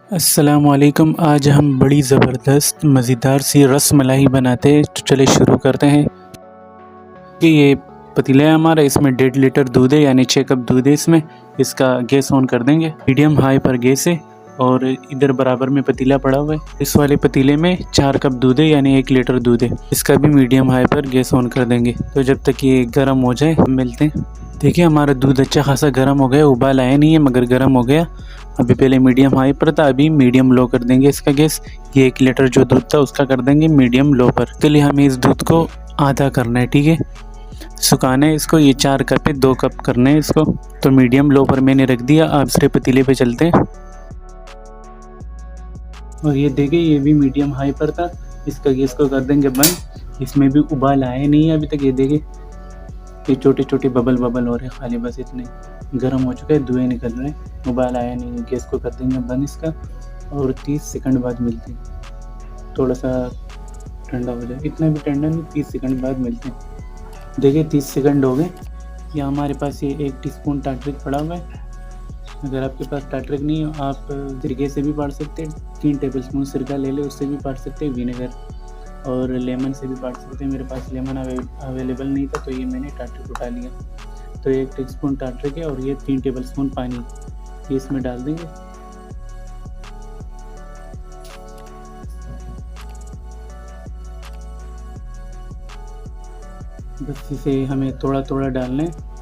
अस्सलामुअलैकुम। आज हम बड़ी ज़बरदस्त मज़ेदार सी रस मलाई बनाते हैं, तो चलिए शुरू करते हैं। कि ये पतीला है हमारा, इसमें 1.5 लीटर दूध है, यानी 6 कप दूध है इसमें। इसका गैस ऑन कर देंगे, मीडियम हाई पर गैस है। और इधर बराबर में पतीला पड़ा हुआ है, इस वाले पतीले में 4 कप दूध है, यानी 1 लीटर दूध है। इसका भी मीडियम हाई पर गैस ऑन कर देंगे। तो जब तक ये गर्म हो जाए हम मिलते हैं। देखिए हमारा दूध अच्छा खासा गर्म हो गया, उबाल आया नहीं है मगर गर्म हो गया। अभी पहले मीडियम हाई पर था, अभी मीडियम लो कर देंगे इसका गैस। ये 1 लीटर जो दूध था उसका कर देंगे मीडियम लो पर। के लिए हमें इस दूध को आधा करना है, ठीक है, सुखाना है इसको। ये 4 कप है, 2 कप करना है इसको। तो मीडियम लो पर मैंने रख दिया। आप दूसरे पतीले पे चलते हैं। और ये देखिए ये भी मीडियम हाई पर था, इसका गैस को कर देंगे बंद। इसमें भी उबाल आए नहीं है अभी तक। ये देखिए ये छोटे छोटे बबल हो रहे हैं, खाली बस इतने। गर्म हो चुका है, धुएँ निकल रहे हैं, उबाल आया नहीं है। गैस को कर देंगे बंद इसका। और 30 सेकंड बाद मिलते हैं। थोड़ा सा ठंडा हो जाए, इतना भी ठंडा नहीं, 30 सेकंड बाद मिलते हैं। देखिए 30 सेकंड हो गए। या हमारे पास ये 1 टीस्पून टाटरिक पड़ा हुआ है। अगर आपके पास टाटरिक नहीं हो, आप सिरके से भी पाड़ सकते हैं। 3 टेबलस्पून सिरका ले ले, उससे भी पाड़ सकते हैं। विनेगर और लेमन से भी पाड़ सकते हैं। मेरे पास लेमन अवेलेबल नहीं था, तो ये मैंने टाटरिक उठा लिया। तो 1 टीस्पून टाटरिक है और ये 3 टेबलस्पून पानी ये इसमें डाल देंगे। बस इसे हमें थोड़ा थोड़ा डालना है।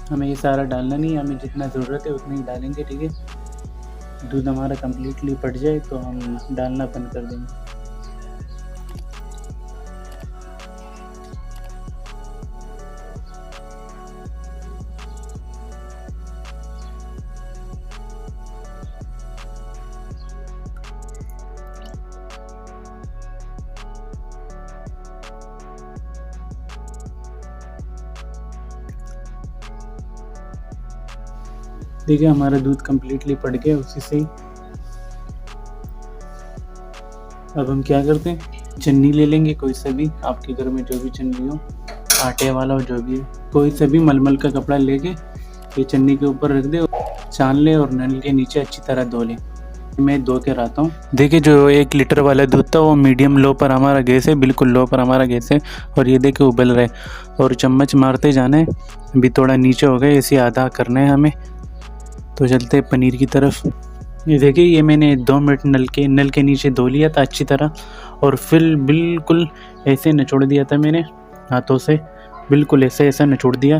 हमें ये सारा डालना नहीं है, हमें जितना ज़रूरत है उतना ही डालेंगे, ठीक है। दूध हमारा कम्प्लीटली फट जाए तो हम डालना बंद कर देंगे। देखिए हमारा दूध कम्प्लीटली फट गया उसी से ही। अब हम क्या करते हैं, चन्नी ले लेंगे कोई सा भी, आपके घर में जो भी चन्नी हो, आटे वाला हो जो भी है, कोई सा भी मलमल का कपड़ा लेके ये चन्नी के ऊपर रख दे, छान ले और नल के नीचे अच्छी तरह धो ले। मैं धो के आता हूँ। देखिए जो 1 लीटर वाला दूध था वो मीडियम लो पर हमारा गैस है, बिल्कुल लो पर हमारा गैस है। और ये देखिए उबल रहा है और चम्मच मारते जाना है। अभी थोड़ा नीचे हो गए, इसे आधा करना है हमें। तो चलते हैं पनीर की तरफ। ये देखिए ये मैंने 2 मिनट नल के नीचे धो लिया था अच्छी तरह। और फिर बिल्कुल ऐसे निचोड़ दिया था मैंने हाथों से, बिल्कुल ऐसा निचोड़ दिया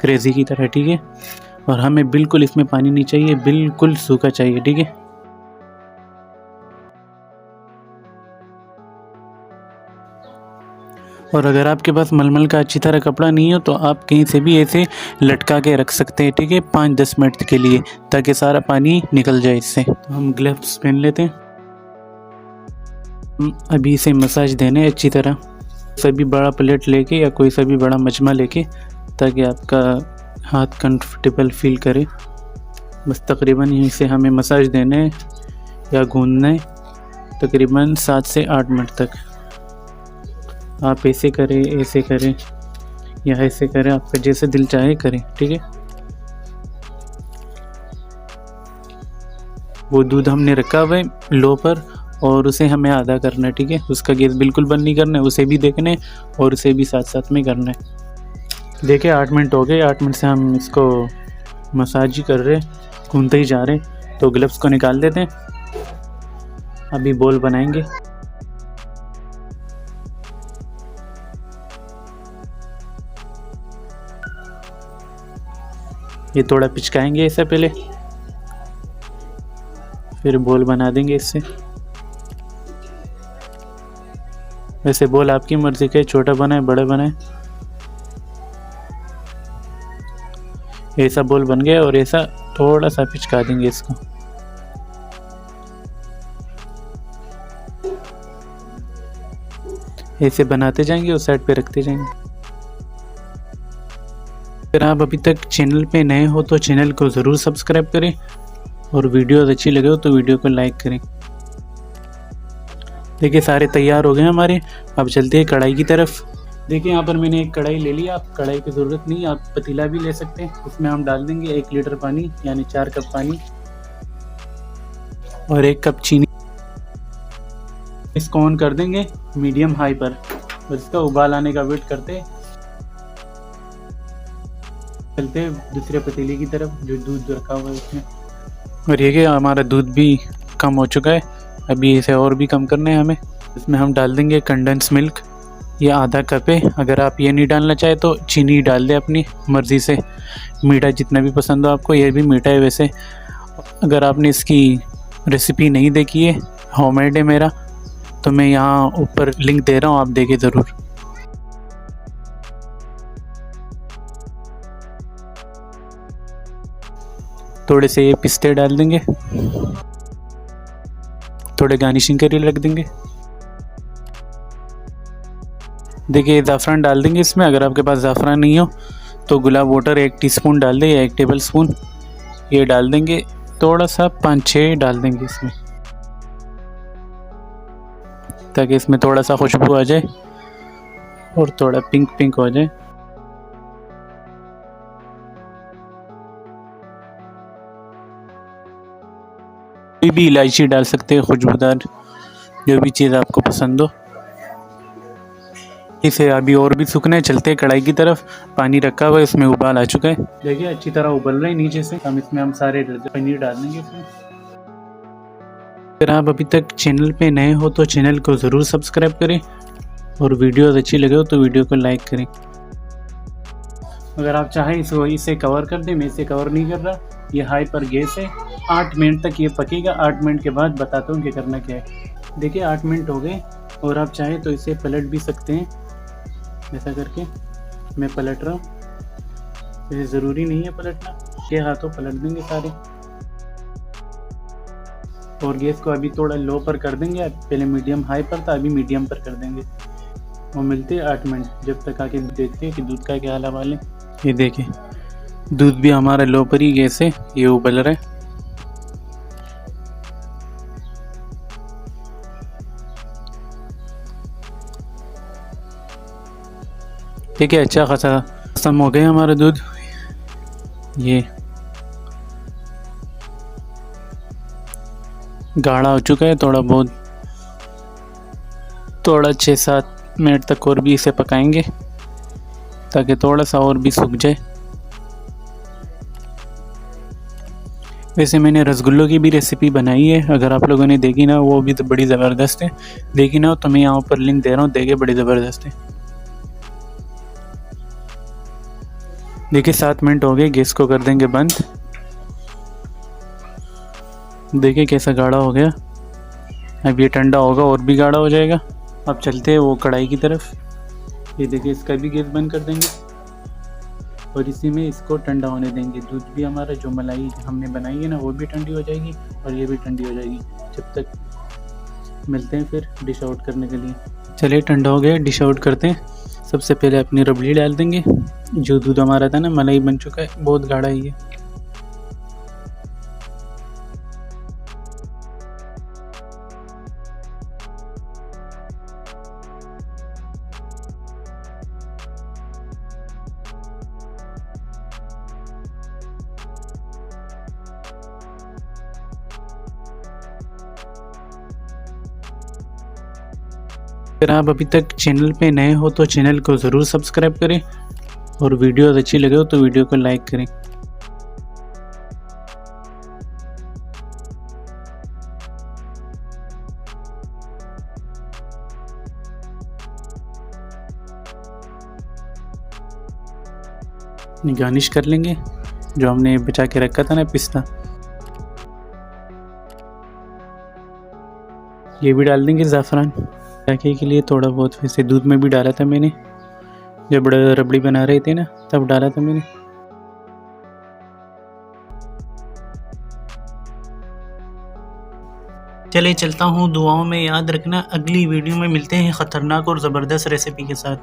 क्रेज़ी की तरह, ठीक है। और हमें बिल्कुल इसमें पानी नहीं चाहिए, बिल्कुल सूखा चाहिए, ठीक है। और अगर आपके पास मलमल का अच्छी तरह कपड़ा नहीं हो तो आप कहीं से भी ऐसे लटका के रख सकते हैं, ठीक है, 5-10 मिनट के लिए, ताकि सारा पानी निकल जाए इससे। तो हम ग्लव्स पहन लेते हैं। अभी इसे मसाज देने अच्छी तरह। सभी बड़ा प्लेट लेके या कोई सा भी बड़ा मजमा लेके, ताकि आपका हाथ कंफर्टेबल फील करे। बस तकरीबन यहीं से हमें मसाज देने या गूंदना है तकरीबन 7 से 8 मिनट तक। आप ऐसे करें, ऐसे करें या ऐसे करें, आपका जैसे दिल चाहे करें, ठीक है। वो दूध हमने रखा हुआ है लो पर और उसे हमें आधा करना है, ठीक है। उसका गैस बिल्कुल बंद नहीं करना है, उसे भी देखना है और उसे भी साथ साथ में करना है। देखिए 8 मिनट हो गए। 8 मिनट से हम इसको मसाज ही कर रहे हैं, गूंदते ही जा रहे हैं। तो ग्लव्स को निकाल देते हैं, अभी बॉल बनाएंगे। ये थोड़ा पिचकाएंगे इससे पहले, फिर बॉल बना देंगे इससे। वैसे बॉल आपकी मर्जी का, छोटा बनाए बड़ा बनाए। ऐसा बॉल बन गया और ऐसा थोड़ा सा पिचका देंगे इसको। ऐसे बनाते जाएंगे और साइड पे रखते जाएंगे। अगर आप अभी तक चैनल पे नए हो तो चैनल को ज़रूर सब्सक्राइब करें और वीडियो अच्छी लगे हो तो वीडियो को लाइक करें। देखिए सारे तैयार हो गए हमारे। अब चलते हैं कढ़ाई की तरफ। देखिए यहाँ पर मैंने एक कढ़ाई ले ली। आप कढ़ाई की ज़रूरत नहीं, आप पतीला भी ले सकते हैं। इसमें हम डाल देंगे 1 लीटर पानी, यानी 4 कप पानी और 1 कप चीनी। इसको ऑन कर देंगे मीडियम हाई पर और इसका उबाल आने का वेट करते। चलते हैं दूसरे पतीले की तरफ जो दूध रखा हुआ है उसमें। और ये कि हमारा दूध भी कम हो चुका है, अभी इसे और भी कम करना है हमें। इसमें हम डाल देंगे कंडेंस मिल्क, ये आधा कप है। अगर आप ये नहीं डालना चाहे तो चीनी डाल दें अपनी मर्ज़ी से, मीठा जितना भी पसंद हो आपको। ये भी मीठा है वैसे। अगर आपने इसकी रेसिपी नहीं देखी है, होममेड है मेरा, तो मैं यहाँ ऊपर लिंक दे रहा हूँ, आप देखें ज़रूर। थोड़े से ये पिस्ते डाल देंगे, थोड़े गार्निशिंग के लिए रख देंगे। देखिए ज़ाफ़रान डाल देंगे इसमें। अगर आपके पास ज़ाफ़रान नहीं हो तो गुलाब वाटर 1 टीस्पून डाल दें या 1 टेबल स्पून ये डाल देंगे। थोड़ा सा 5-6 डाल देंगे इसमें, ताकि इसमें थोड़ा सा खुशबू आ जाए और थोड़ा पिंक पिंक हो जाए। कोई भी इलायची डाल सकते हैं, खुशबूदार जो भी चीज़ आपको पसंद हो। इसे अभी और भी सूखना है। चलते हैं कढ़ाई की तरफ। पानी रखा हुआ है, इसमें उबाल आ चुका है। देखिए अच्छी तरह उबल रहा है नीचे से। हम सारे पनीर डाल देंगे इसमें। अगर आप अभी तक चैनल पे नए हो तो चैनल को ज़रूर सब्सक्राइब करें और वीडियोस अच्छी लगे हो तो वीडियो को लाइक करें। अगर आप चाहें इसे कवर कर दें, मैं इसे कवर नहीं कर रहा। ये हाई पर गैस है, 8 मिनट तक ये पकेगा। 8 मिनट के बाद बताता हूँ क्या करना क्या है। देखिए 8 मिनट हो गए और आप चाहें तो इसे पलट भी सकते हैं, ऐसा करके। मैं पलट रहा हूँ, इसे ज़रूरी नहीं है पलटना, के हाथों पलट देंगे सारे। और गैस को अभी थोड़ा लो पर कर देंगे। पहले मीडियम हाई पर था, अभी मीडियम पर कर देंगे। और मिलते हैं 8 मिनट, जब तक आके देखते हैं कि दूध का क्या हाल है। ये देखिए दूध भी हमारा लो पर ही गैस है, ये उबल रहा है। ठीक है, अच्छा खासा खत्म हो गया हमारा दूध। ये गाढ़ा हो चुका है थोड़ा बहुत। थोड़ा 6-7 मिनट तक और भी इसे पकाएंगे ताकि थोड़ा सा और भी सूख जाए। वैसे मैंने रसगुल्लों की भी रेसिपी बनाई है, अगर आप लोगों ने देखी ना, वो भी तो बड़ी ज़बरदस्त है। देखी ना तो मैं यहाँ ऊपर लिंक दे रहा हूँ, देखिए बड़ी ज़बरदस्त है। देखिए 7 मिनट हो गए, गैस को कर देंगे बंद। देखिए कैसा गाढ़ा हो गया। अब ये ठंडा होगा और भी गाढ़ा हो जाएगा। अब चलते हैं वो कढ़ाई की तरफ। ये देखिए इसका भी गैस बंद कर देंगे और इसी में इसको ठंडा होने देंगे। दूध भी हमारा जो मलाई हमने बनाई है ना, वो भी ठंडी हो जाएगी और ये भी ठंडी हो जाएगी। जब तक मिलते हैं फिर डिश आउट करने के लिए। चलिए ठंडा हो गया, डिश आउट करते हैं। सबसे पहले अपनी रबड़ी डाल देंगे। जो दूध हमारा था ना, मलाई बन चुका है, बहुत गाढ़ा है ये। अगर आप अभी तक चैनल पे नए हो तो चैनल को ज़रूर सब्सक्राइब करें और वीडियो अच्छी लगे हो तो वीडियो को लाइक करें। गार्निश कर लेंगे जो हमने बचा के रखा था ना, पिस्ता, ये भी डाल देंगे। ज़ाफ़रान जाके के लिए थोड़ा बहुत, वैसे दूध में भी डाला था मैंने, जब रबड़ी बना रहे थे ना तब डाला था मैंने। चले चलता हूँ, दुआओं में याद रखना। अगली वीडियो में मिलते हैं ख़तरनाक और ज़बरदस्त रेसिपी के साथ।